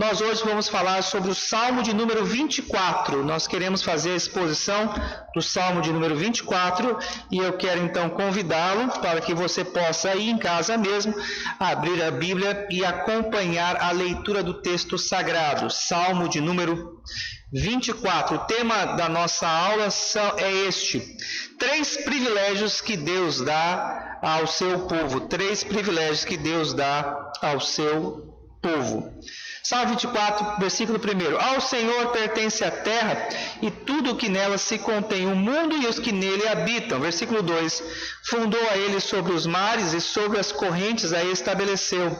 Nós hoje vamos falar sobre o Salmo de número 24. Nós queremos fazer a exposição do Salmo de número 24 e eu quero então convidá-lo para que você possa ir em casa mesmo, abrir a Bíblia e acompanhar a leitura do texto sagrado. Salmo de número 24. O tema da nossa aula é este: 3 privilégios que Deus dá ao seu povo. 3 privilégios que Deus dá ao seu povo. Salmo 24, versículo 1. Ao Senhor pertence a terra e tudo o que nela se contém, o mundo e os que nele habitam. Versículo 2. Fundou a ele sobre os mares e sobre as correntes a estabeleceu.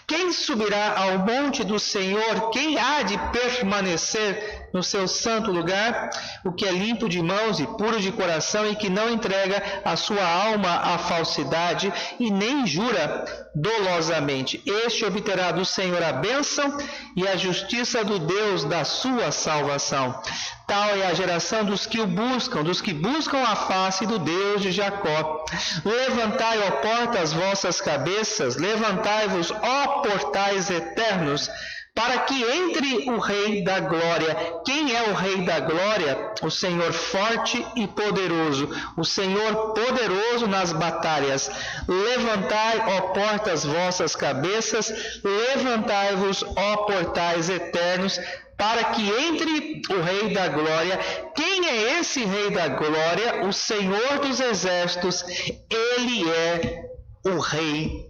Quem subirá ao monte do Senhor? Quem há de permanecer no seu santo lugar? O que é limpo de mãos e puro de coração e que não entrega a sua alma à falsidade e nem jura dolosamente. Este obterá do Senhor a bênção e a justiça do Deus da sua salvação. Tal é a geração dos que o buscam, dos que buscam a face do Deus de Jacó. Levantai, ó portas, vossas cabeças, levantai-vos, ó portais eternos, para que entre o Rei da Glória. Quem é o Rei da Glória? O Senhor forte e poderoso, o Senhor poderoso nas batalhas. Levantai, ó portas, vossas cabeças, levantai-vos, ó portais eternos, para que entre o Rei da Glória. Quem é esse Rei da Glória? O Senhor dos Exércitos. Ele é o Rei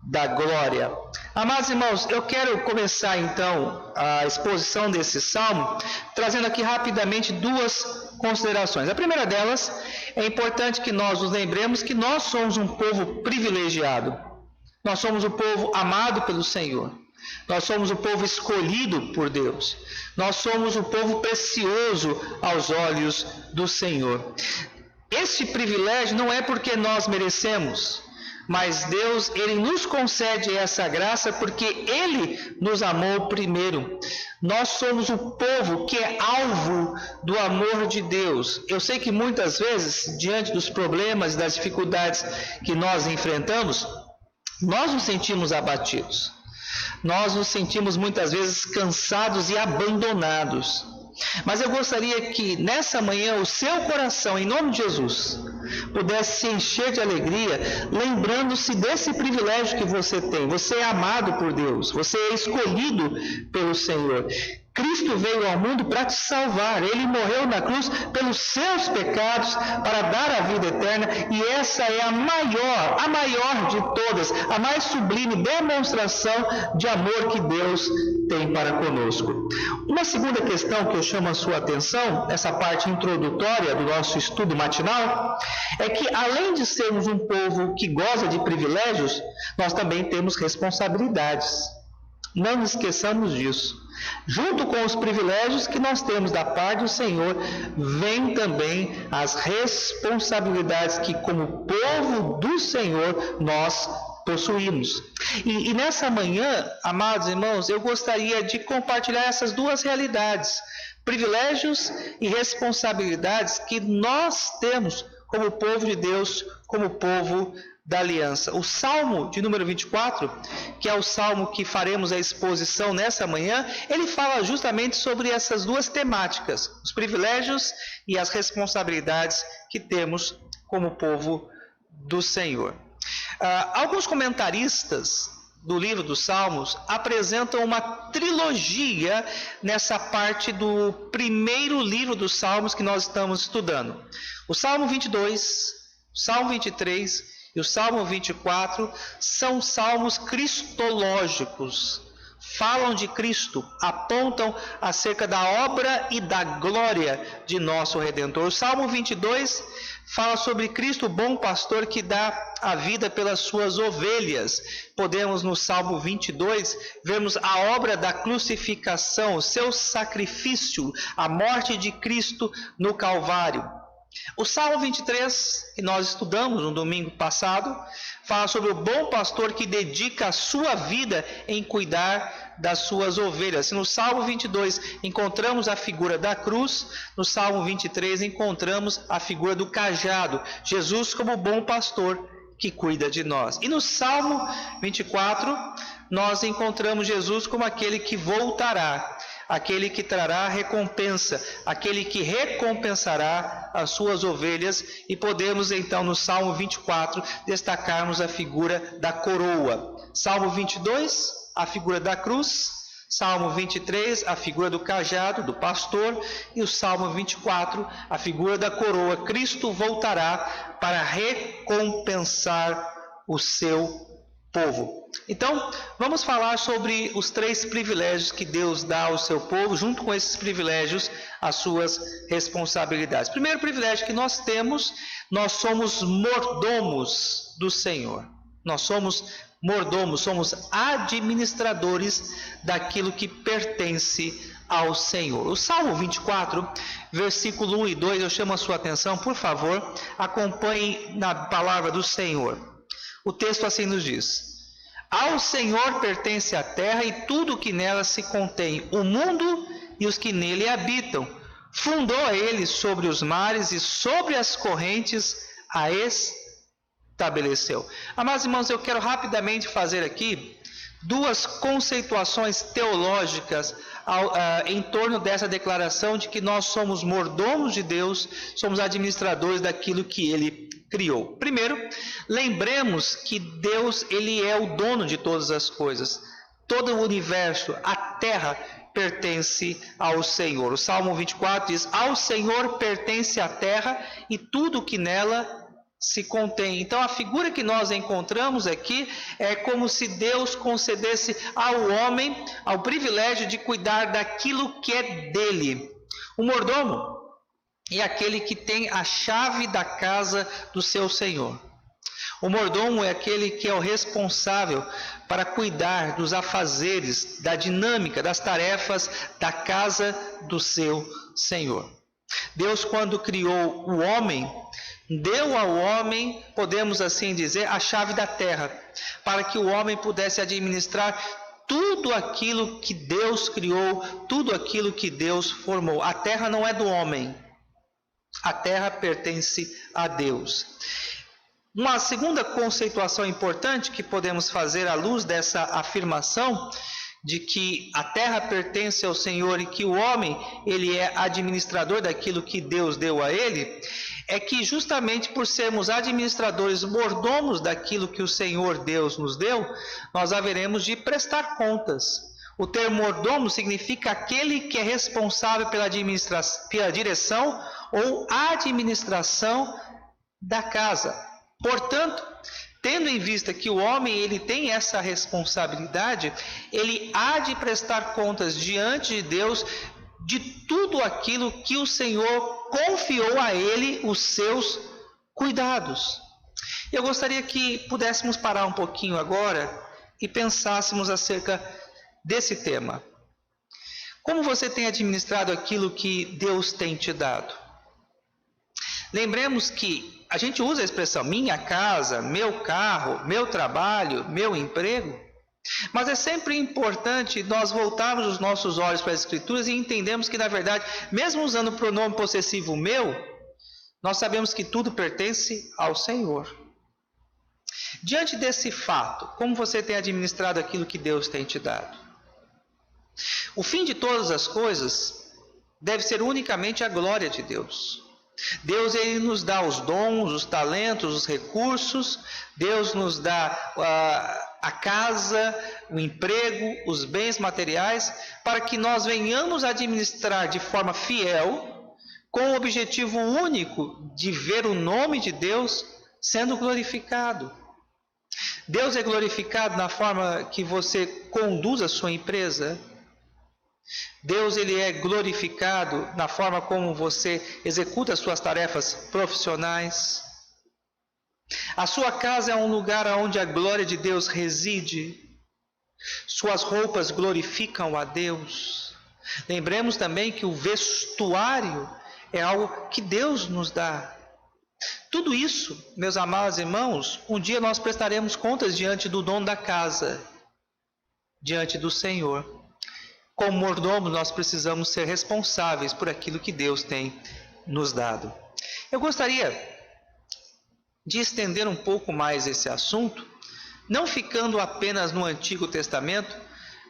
da Glória. Amados irmãos, eu quero começar então a exposição desse salmo, trazendo aqui rapidamente 2 considerações. A primeira delas, é importante que nós nos lembremos que nós somos um povo privilegiado. Nós somos um povo amado pelo Senhor. Nós somos o povo escolhido por Deus. Nós somos o povo precioso aos olhos do Senhor. Esse privilégio não é porque nós merecemos, mas Deus, Ele nos concede essa graça porque Ele nos amou primeiro. Nós somos o povo que é alvo do amor de Deus. Eu sei que muitas vezes, diante dos problemas e das dificuldades que nós enfrentamos, nós nos sentimos abatidos. Nós nos sentimos muitas vezes cansados e abandonados. Mas eu gostaria que nessa manhã o seu coração, em nome de Jesus, pudesse se encher de alegria, lembrando-se desse privilégio que você tem. Você é amado por Deus, você é escolhido pelo Senhor. Cristo veio ao mundo para te salvar. Ele morreu na cruz pelos seus pecados para dar a vida eterna, e essa é a maior de todas, a mais sublime demonstração de amor que Deus tem para conosco. Uma segunda questão que eu chamo a sua atenção, essa parte introdutória do nosso estudo matinal, é que além de sermos um povo que goza de privilégios, nós também temos responsabilidades. Não nos esqueçamos disso. Junto com os privilégios que nós temos da parte do Senhor, vem também as responsabilidades que, como povo do Senhor, nós possuímos. E nessa manhã, amados irmãos, eu gostaria de compartilhar essas 2 realidades, privilégios e responsabilidades que nós temos como povo de Deus, como povo da aliança. O Salmo de número 24, que é o Salmo que faremos a exposição nessa manhã, ele fala justamente sobre essas 2 temáticas, os privilégios e as responsabilidades que temos como povo do Senhor. Alguns comentaristas do livro dos Salmos apresentam uma trilogia nessa parte do primeiro livro dos Salmos que nós estamos estudando. O Salmo 22, o Salmo 23 e o Salmo 24 são salmos cristológicos. Falam de Cristo, apontam acerca da obra e da glória de nosso Redentor. O Salmo 22 fala sobre Cristo, o bom pastor que dá a vida pelas suas ovelhas. Podemos no Salmo 22 vermos a obra da crucificação, o seu sacrifício, a morte de Cristo no Calvário. O Salmo 23, que nós estudamos no domingo passado, fala sobre o bom pastor que dedica a sua vida em cuidar das suas ovelhas. No Salmo 22 encontramos a figura da cruz, no Salmo 23 encontramos a figura do cajado. Jesus como bom pastor que cuida de nós. E no Salmo 24, nós encontramos Jesus como aquele que voltará, aquele que trará recompensa, aquele que recompensará as suas ovelhas, e podemos então no Salmo 24 destacarmos a figura da coroa. Salmo 22, a figura da cruz. Salmo 23, a figura do cajado, do pastor, e o Salmo 24, a figura da coroa. Cristo voltará para recompensar o seu povo. Então, vamos falar sobre os 3 privilégios que Deus dá ao seu povo, junto com esses privilégios, as suas responsabilidades. Primeiro privilégio que nós temos, nós somos mordomos do Senhor. Nós somos mordomos, somos administradores daquilo que pertence ao Senhor. O Salmo 24, versículo 1 e 2, eu chamo a sua atenção, por favor, acompanhe na palavra do Senhor. O texto assim nos diz: ao Senhor pertence a terra e tudo o que nela se contém, o mundo e os que nele habitam. Fundou ele sobre os mares e sobre as correntes a estabeleceu. Amados irmãos, eu quero rapidamente fazer aqui 2 conceituações teológicas em torno dessa declaração de que nós somos mordomos de Deus, somos administradores daquilo que Ele criou. Primeiro, lembremos que Deus, Ele é o dono de todas as coisas. Todo o universo, a terra, pertence ao Senhor. O Salmo 24 diz: ao Senhor pertence a terra e tudo que nela se contém. Então a figura que nós encontramos aqui é como se Deus concedesse ao homem o privilégio de cuidar daquilo que é dele. O mordomo é aquele que tem a chave da casa do seu senhor. O mordomo é aquele que é o responsável para cuidar dos afazeres, da dinâmica, das tarefas da casa do seu senhor. Deus, quando criou o homem, deu ao homem, podemos assim dizer, a chave da terra, para que o homem pudesse administrar tudo aquilo que Deus criou, tudo aquilo que Deus formou. A terra não é do homem, a terra pertence a Deus. Uma segunda conceituação importante que podemos fazer à luz dessa afirmação de que a terra pertence ao Senhor e que o homem, ele é administrador daquilo que Deus deu a ele, é que justamente por sermos administradores, mordomos daquilo que o Senhor Deus nos deu, nós haveremos de prestar contas. O termo mordomo significa aquele que é responsável pela direção ou administração da casa. Portanto, tendo em vista que o homem ele tem essa responsabilidade, ele há de prestar contas diante de Deus de tudo aquilo que o Senhor confiou a ele os seus cuidados. Eu gostaria que pudéssemos parar um pouquinho agora e pensássemos acerca desse tema. Como você tem administrado aquilo que Deus tem te dado? Lembremos que a gente usa a expressão minha casa, meu carro, meu trabalho, meu emprego, mas é sempre importante nós voltarmos os nossos olhos para as Escrituras e entendermos que, na verdade, mesmo usando o pronome possessivo meu, nós sabemos que tudo pertence ao Senhor. Diante desse fato, como você tem administrado aquilo que Deus tem te dado? O fim de todas as coisas deve ser unicamente a glória de Deus. Deus ele nos dá os dons, os talentos, os recursos. Deus nos dá a casa, o emprego, os bens materiais, para que nós venhamos administrar de forma fiel, com o objetivo único de ver o nome de Deus sendo glorificado. Deus é glorificado na forma que você conduz a sua empresa. Deus ele é glorificado na forma como você executa as suas tarefas profissionais. A sua casa é um lugar onde a glória de Deus reside. Suas roupas glorificam a Deus. Lembremos também que o vestuário é algo que Deus nos dá. Tudo isso, meus amados irmãos, um dia nós prestaremos contas diante do dono da casa, diante do Senhor. Como mordomos, nós precisamos ser responsáveis por aquilo que Deus tem nos dado. Eu gostaria de estender um pouco mais esse assunto, não ficando apenas no Antigo Testamento,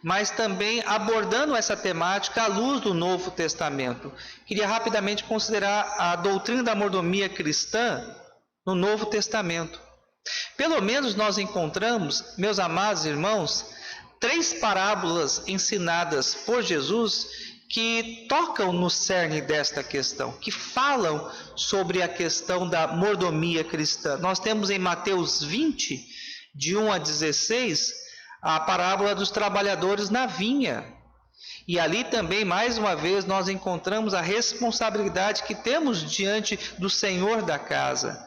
mas também abordando essa temática à luz do Novo Testamento. Queria rapidamente considerar a doutrina da mordomia cristã no Novo Testamento. Pelo menos nós encontramos, meus amados irmãos, 3 parábolas ensinadas por Jesus que tocam no cerne desta questão, que falam sobre a questão da mordomia cristã. Nós temos em Mateus 20, de 1 a 16, a parábola dos trabalhadores na vinha. E ali também, mais uma vez, nós encontramos a responsabilidade que temos diante do Senhor da casa.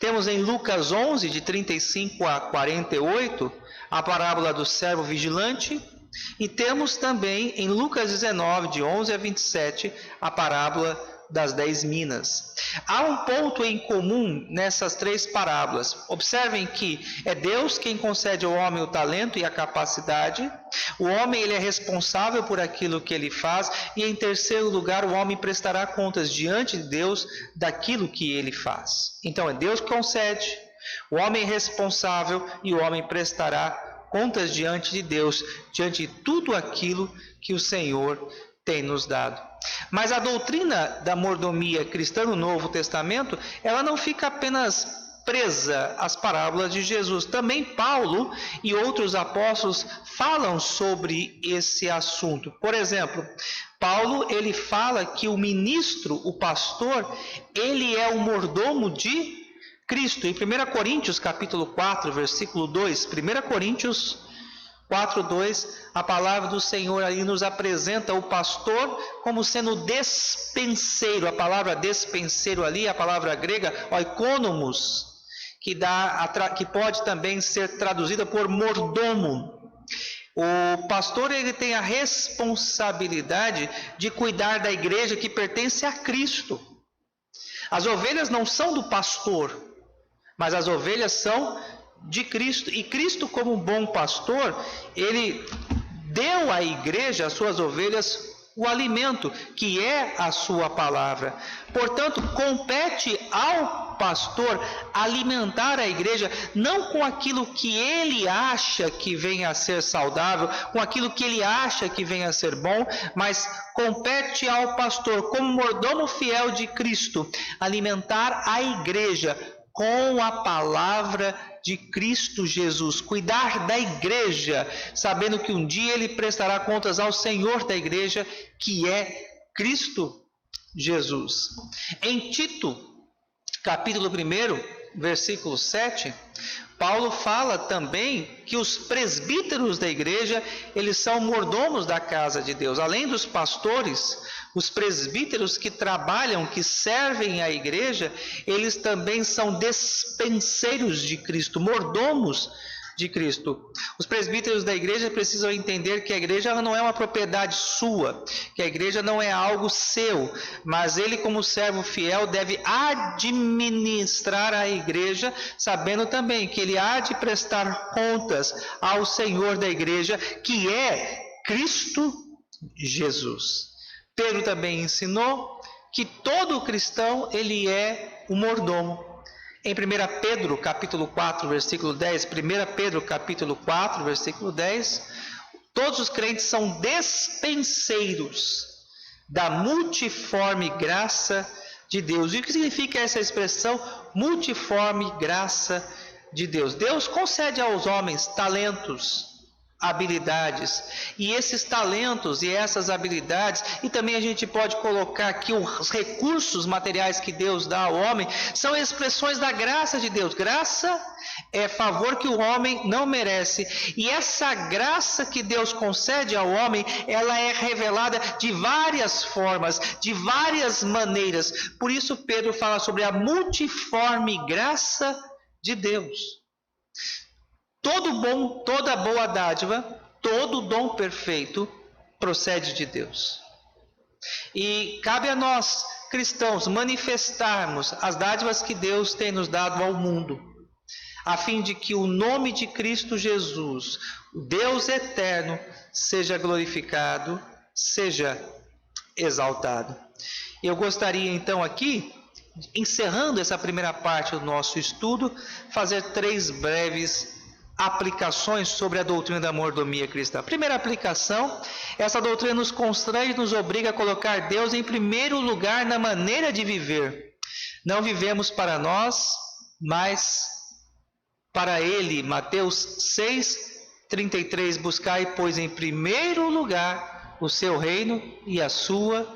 Temos em Lucas 11, de 35 a 48, a parábola do servo vigilante. E temos também em Lucas 19, de 11 a 27, a parábola das 10 minas. Há um ponto em comum nessas 3 parábolas. Observem que é Deus quem concede ao homem o talento e a capacidade. O homem ele é responsável por aquilo que ele faz. E em terceiro lugar, o homem prestará contas diante de Deus daquilo que ele faz. Então é Deus que concede, o homem é responsável e o homem prestará contas diante de Deus, diante de tudo aquilo que o Senhor tem nos dado. Mas a doutrina da mordomia cristã no Novo Testamento, ela não fica apenas presa às parábolas de Jesus. Também Paulo e outros apóstolos falam sobre esse assunto. Por exemplo, Paulo ele fala que o ministro, o pastor, ele é o mordomo de Cristo. Em 1 Coríntios capítulo 4, versículo 2, 1 Coríntios 4, 2, a palavra do Senhor ali nos apresenta o pastor como sendo despenseiro. A palavra despenseiro ali, a palavra grega oikonomos, que pode também ser traduzida por mordomo. O pastor ele tem a responsabilidade de cuidar da igreja que pertence a Cristo. As ovelhas não são do pastor, mas as ovelhas são de Cristo. E Cristo, como um bom pastor, ele deu à igreja, às suas ovelhas, o alimento, que é a sua palavra. Portanto, compete ao pastor alimentar a igreja, não com aquilo que ele acha que venha a ser saudável, com aquilo que ele acha que venha a ser bom, mas compete ao pastor, como mordomo fiel de Cristo, alimentar a igreja com a palavra de Cristo Jesus, cuidar da igreja, sabendo que um dia ele prestará contas ao Senhor da igreja, que é Cristo Jesus. Em Tito, capítulo 1, versículo 7, Paulo fala também que os presbíteros da igreja, eles são mordomos da casa de Deus. Além dos pastores, os presbíteros que trabalham, que servem a igreja, eles também são despenseiros de Cristo, mordomos de Cristo. Os presbíteros da igreja precisam entender que a igreja não é uma propriedade sua, que a igreja não é algo seu, mas ele, como servo fiel, deve administrar a igreja, sabendo também que ele há de prestar contas ao Senhor da igreja, que é Cristo Jesus. Pedro também ensinou que todo cristão ele é um mordomo. Em 1 Pedro capítulo 4, versículo 10, 1 Pedro capítulo 4, versículo 10, todos os crentes são despenseiros da multiforme graça de Deus. E o que significa essa expressão multiforme graça de Deus? Deus concede aos homens talentos, habilidades, e esses talentos e essas habilidades, e também a gente pode colocar aqui os recursos materiais que Deus dá ao homem, são expressões da graça de Deus. Graça é favor que o homem não merece, e essa graça que Deus concede ao homem, ela é revelada de várias formas, de várias maneiras. Por isso Pedro fala sobre a multiforme graça de Deus. Toda boa dádiva, todo dom perfeito procede de Deus. E cabe a nós, cristãos, manifestarmos as dádivas que Deus tem nos dado ao mundo, a fim de que o nome de Cristo Jesus, o Deus eterno, seja glorificado, seja exaltado. Eu gostaria então aqui encerrando essa primeira parte do nosso estudo, fazer 3 breves aplicações sobre a doutrina da mordomia cristã. A primeira aplicação, essa doutrina nos constrange, nos obriga a colocar Deus em primeiro lugar na maneira de viver. Não vivemos para nós, mas para Ele. Mateus 6:33, buscai, pois, em primeiro lugar o seu reino e a sua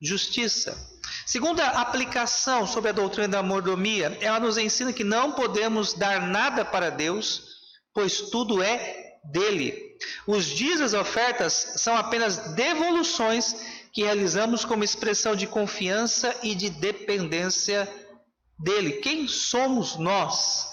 justiça. Segunda aplicação sobre a doutrina da mordomia, ela nos ensina que não podemos dar nada para Deus, pois tudo é dele. Os dízimos e ofertas são apenas devoluções que realizamos como expressão de confiança e de dependência dele. Quem somos nós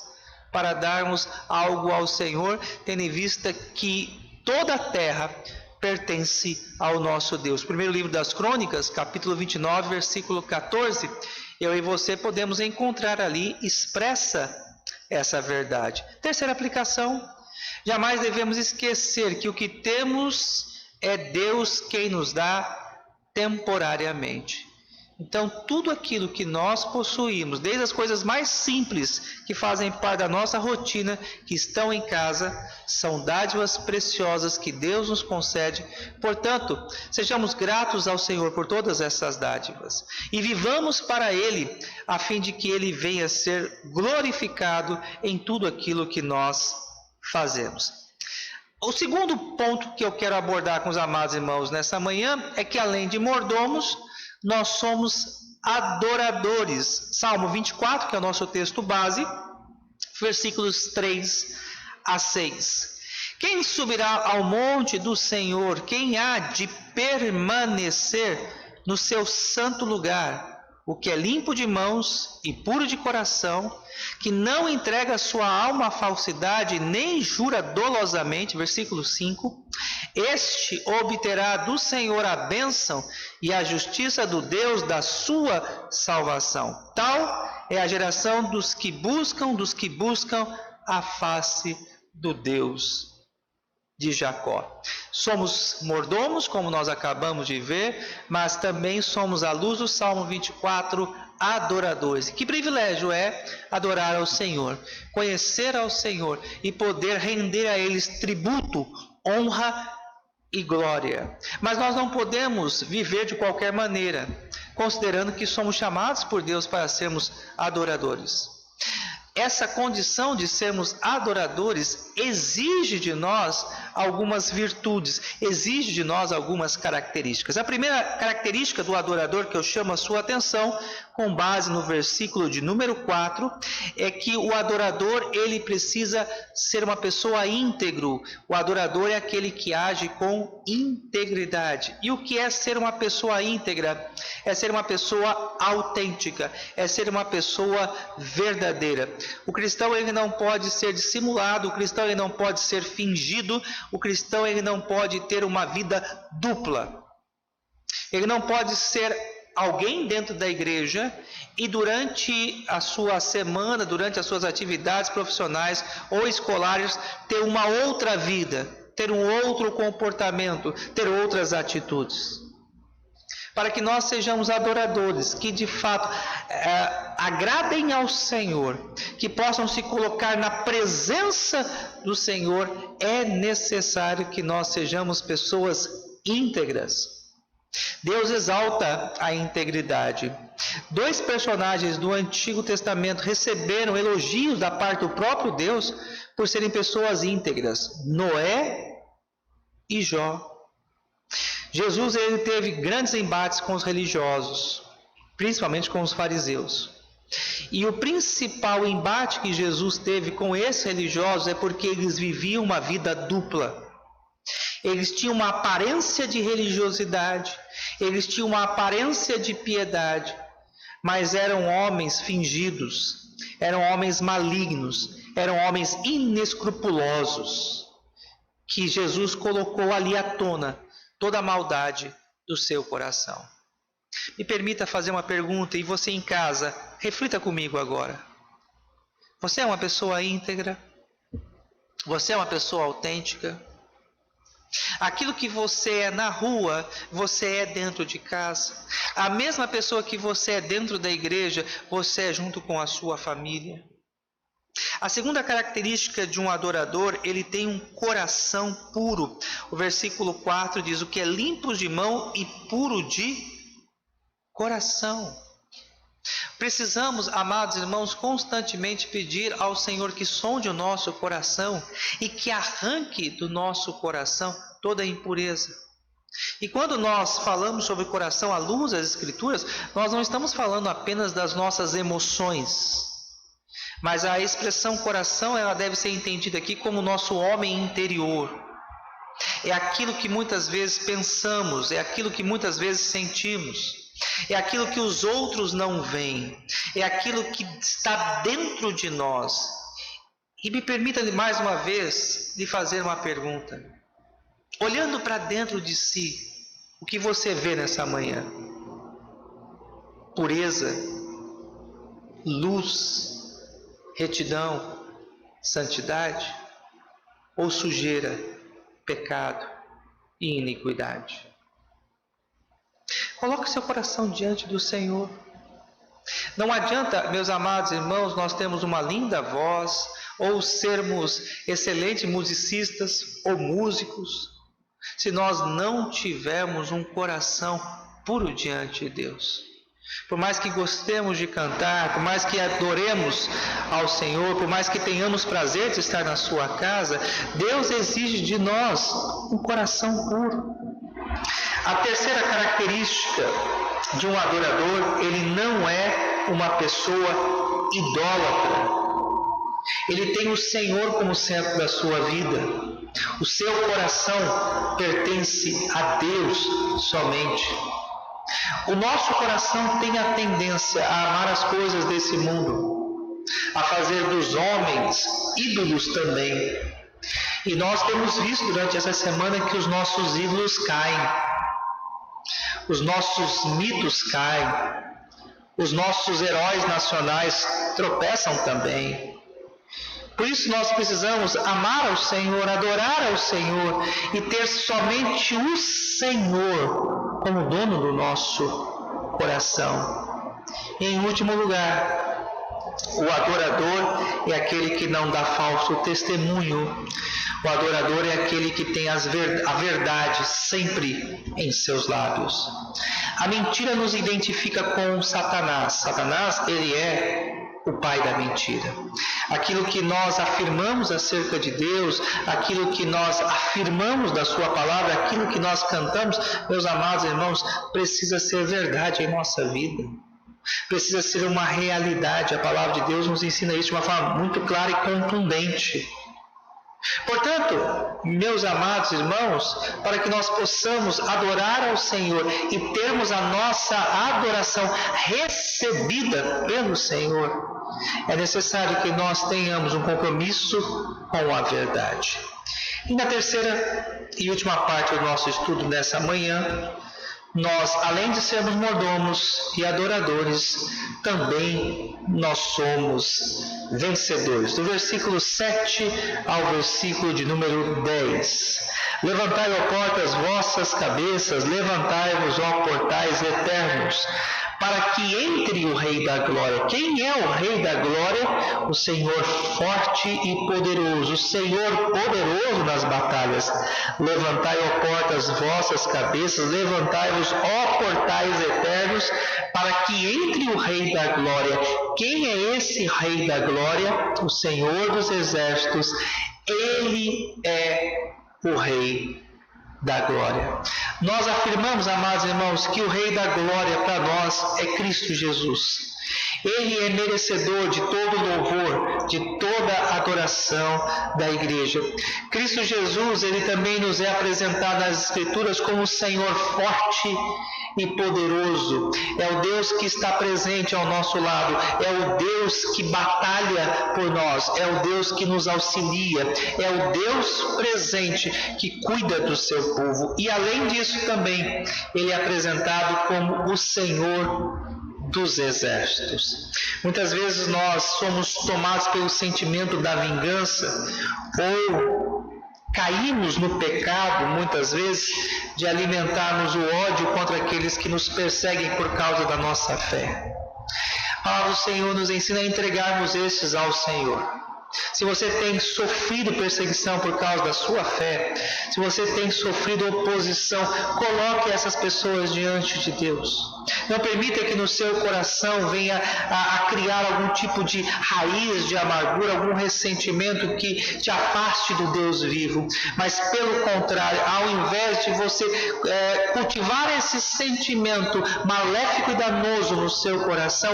para darmos algo ao Senhor, tendo em vista que toda a terra pertence ao nosso Deus? Primeiro livro das Crônicas, capítulo 29, versículo 14, eu e você podemos encontrar ali expressa essa verdade. Terceira aplicação, jamais devemos esquecer que o que temos é Deus quem nos dá temporariamente. Então, tudo aquilo que nós possuímos, desde as coisas mais simples que fazem parte da nossa rotina, que estão em casa, são dádivas preciosas que Deus nos concede. Portanto, sejamos gratos ao Senhor por todas essas dádivas e vivamos para Ele, a fim de que Ele venha a ser glorificado em tudo aquilo que nós fazemos. O segundo ponto que eu quero abordar com os amados irmãos nessa manhã é que, além de mordomos, nós somos adoradores. Salmo 24, que é o nosso texto base, versículos 3 a 6. Quem subirá ao monte do Senhor? Quem há de permanecer no seu santo lugar? O que é limpo de mãos e puro de coração, que não entrega sua alma à falsidade, nem jura dolosamente, versículo 5, este obterá do Senhor a bênção e a justiça do Deus da sua salvação. Tal é a geração dos que buscam a face do Deus de Jacó. Somos mordomos, como nós acabamos de ver, mas também somos, à luz do Salmo 24, adoradores. Que privilégio é adorar ao Senhor, conhecer ao Senhor e poder render a eles tributo, honra e glória. Mas nós não podemos viver de qualquer maneira, considerando que somos chamados por Deus para sermos adoradores. Essa condição de sermos adoradores exige de nós algumas virtudes, exige de nós algumas características. A primeira característica do adorador que eu chamo a sua atenção, com base no versículo de número 4, é que o adorador, ele precisa ser uma pessoa íntegro. O adorador é aquele que age com integridade. E o que é ser uma pessoa íntegra? É ser uma pessoa autêntica, é ser uma pessoa verdadeira. O cristão, ele não pode ser dissimulado, o cristão, ele não pode ser fingido, o cristão, ele não pode ter uma vida dupla. Ele não pode ser alguém dentro da igreja e durante a sua semana, durante as suas atividades profissionais ou escolares, ter uma outra vida, ter um outro comportamento, ter outras atitudes. Para que nós sejamos adoradores, que de fato agradem ao Senhor, que possam se colocar na presença do Senhor, é necessário que nós sejamos pessoas íntegras. Deus exalta a integridade. 2 personagens do Antigo Testamento receberam elogios da parte do próprio Deus por serem pessoas íntegras: Noé e Jó. Jesus, ele teve grandes embates com os religiosos, principalmente com os fariseus. E o principal embate que Jesus teve com esses religiosos é porque eles viviam uma vida dupla. Eles tinham uma aparência de religiosidade, eles tinham uma aparência de piedade, mas eram homens fingidos, eram homens malignos, eram homens inescrupulosos, que Jesus colocou ali à tona toda a maldade do seu coração. Me permita fazer uma pergunta, e você em casa, reflita comigo agora. Você é uma pessoa íntegra? Você é uma pessoa autêntica? Aquilo que você é na rua, você é dentro de casa. A mesma pessoa que você é dentro da igreja, você é junto com a sua família. A segunda característica de um adorador, ele tem um coração puro. O versículo 4 diz: o que é limpo de mão e puro de coração. Precisamos, amados irmãos, constantemente pedir ao Senhor que sonde o nosso coração e que arranque do nosso coração toda a impureza. E quando nós falamos sobre coração à luz das Escrituras, nós não estamos falando apenas das nossas emoções, mas a expressão coração, ela deve ser entendida aqui como o nosso homem interior. É aquilo que muitas vezes pensamos, é aquilo que muitas vezes sentimos. É aquilo que os outros não veem, é aquilo que está dentro de nós. E me permita mais uma vez lhe fazer uma pergunta. Olhando para dentro de si, o que você vê nessa manhã? Pureza, luz, retidão, santidade? Ou sujeira, pecado e iniquidade? Coloque seu coração diante do Senhor. Não adianta, meus amados irmãos, nós termos uma linda voz, ou sermos excelentes musicistas ou músicos, se nós não tivermos um coração puro diante de Deus. Por mais que gostemos de cantar, por mais que adoremos ao Senhor, por mais que tenhamos prazer de estar na sua casa, Deus exige de nós um coração puro. A terceira característica de um adorador, ele não é uma pessoa idólatra. Ele tem o Senhor como centro da sua vida. O seu coração pertence a Deus somente. O nosso coração tem a tendência a amar as coisas desse mundo, a fazer dos homens ídolos também. E nós temos visto durante essa semana que os nossos ídolos caem. Os nossos mitos caem, os nossos heróis nacionais tropeçam também. Por isso nós precisamos amar ao Senhor, adorar ao Senhor e ter somente o Senhor como dono do nosso coração. E em último lugar, o adorador é aquele que não dá falso testemunho. O adorador é aquele que tem a verdade sempre em seus lábios. A mentira nos identifica com Satanás. Satanás, ele é o pai da mentira. Aquilo que nós afirmamos acerca de Deus, aquilo que nós afirmamos da sua palavra, aquilo que nós cantamos, meus amados irmãos, precisa ser verdade em nossa vida. Precisa ser uma realidade. A palavra de Deus nos ensina isso de uma forma muito clara e contundente. Portanto, meus amados irmãos, para que nós possamos adorar ao Senhor e termos a nossa adoração recebida pelo Senhor, é necessário que nós tenhamos um compromisso com a verdade. E na terceira e última parte do nosso estudo nessa manhã, nós, além de sermos mordomos e adoradores, também nós somos vencedores. Do versículo 7 ao versículo de número 10. Levantai, ó portas, vossas cabeças, levantai-vos, ó portais eternos, para que entre o Rei da Glória. Quem é o Rei da Glória? O Senhor forte e poderoso, o Senhor poderoso nas batalhas. Levantai, ó portas, vossas cabeças, levantai-vos, ó portais eternos, para que entre o Rei da Glória. Quem é esse Rei da Glória? O Senhor dos Exércitos. Ele é o Rei da Glória. Nós afirmamos, amados irmãos, que o Rei da Glória para nós é Cristo Jesus. Ele é merecedor de todo louvor, de toda adoração da igreja. Cristo Jesus, ele também nos é apresentado nas Escrituras como o Senhor forte e poderoso. É o Deus que está presente ao nosso lado, é o Deus que batalha por nós, é o Deus que nos auxilia, é o Deus presente que cuida do seu povo. E além disso também, ele é apresentado como o Senhor dos exércitos. Muitas vezes nós somos tomados pelo sentimento da vingança ou caímos no pecado, muitas vezes, de alimentarmos o ódio contra aqueles que nos perseguem por causa da nossa fé. A palavra do Senhor nos ensina a entregarmos estes ao Senhor. Se você tem sofrido perseguição por causa da sua fé, se você tem sofrido oposição, coloque essas pessoas diante de Deus. Não permita que no seu coração venha a criar algum tipo de raiz de amargura, algum ressentimento que te afaste do Deus vivo. Mas pelo contrário, ao invés de você cultivar esse sentimento maléfico e danoso no seu coração,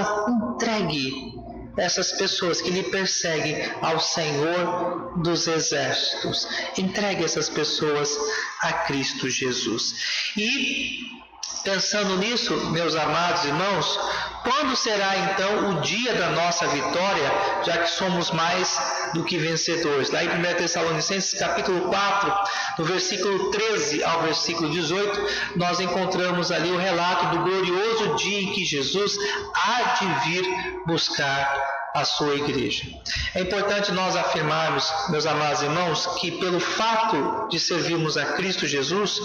entregue essas pessoas que lhe perseguem ao Senhor dos Exércitos. Entregue essas pessoas a Cristo Jesus. E, pensando nisso, meus amados irmãos, quando será então o dia da nossa vitória, já que somos mais do que vencedores? Lá em 1 Tessalonicenses, capítulo 4, do versículo 13 ao versículo 18, nós encontramos ali o relato do glorioso dia em que Jesus há de vir buscar a sua igreja. É importante nós afirmarmos, meus amados irmãos, que pelo fato de servirmos a Cristo Jesus,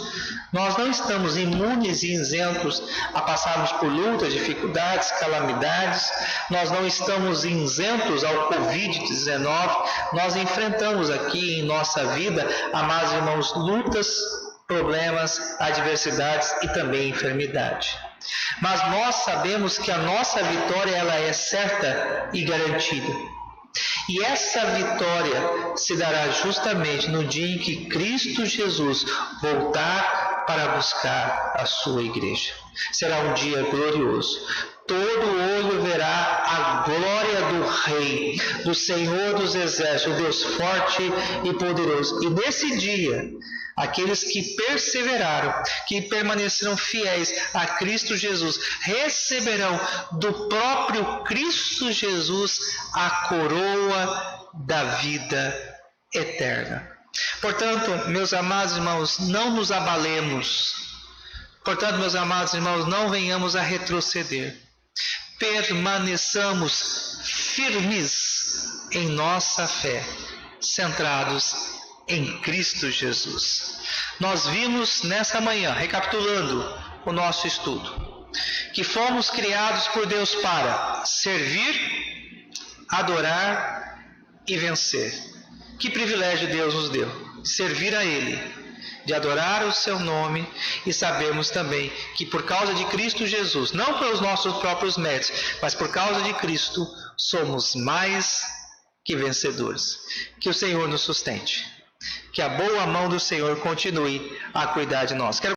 nós não estamos imunes e isentos a passarmos por lutas, dificuldades, calamidades. Nós não estamos isentos ao Covid-19. Nós enfrentamos aqui em nossa vida, amados irmãos, lutas, problemas, adversidades e também enfermidade. Mas nós sabemos que a nossa vitória ela é certa e garantida. E essa vitória se dará justamente no dia em que Cristo Jesus voltar para buscar a sua igreja. Será um dia glorioso. Todo olho verá a glória do Rei, do Senhor dos Exércitos, o Deus forte e poderoso. E nesse dia, aqueles que perseveraram, que permaneceram fiéis a Cristo Jesus, receberão do próprio Cristo Jesus a coroa da vida eterna. Portanto, meus amados irmãos, não nos abalemos. Portanto, meus amados irmãos, não venhamos a retroceder. Permaneçamos firmes em nossa fé, centrados em Cristo Jesus. Nós vimos nessa manhã, recapitulando o nosso estudo, que fomos criados por Deus para servir, adorar e vencer. Que privilégio Deus nos deu, de servir a Ele, de adorar o seu nome, e sabemos também que por causa de Cristo Jesus, não pelos nossos próprios méritos, mas por causa de Cristo, somos mais que vencedores. Que o Senhor nos sustente. Que a boa mão do Senhor continue a cuidar de nós.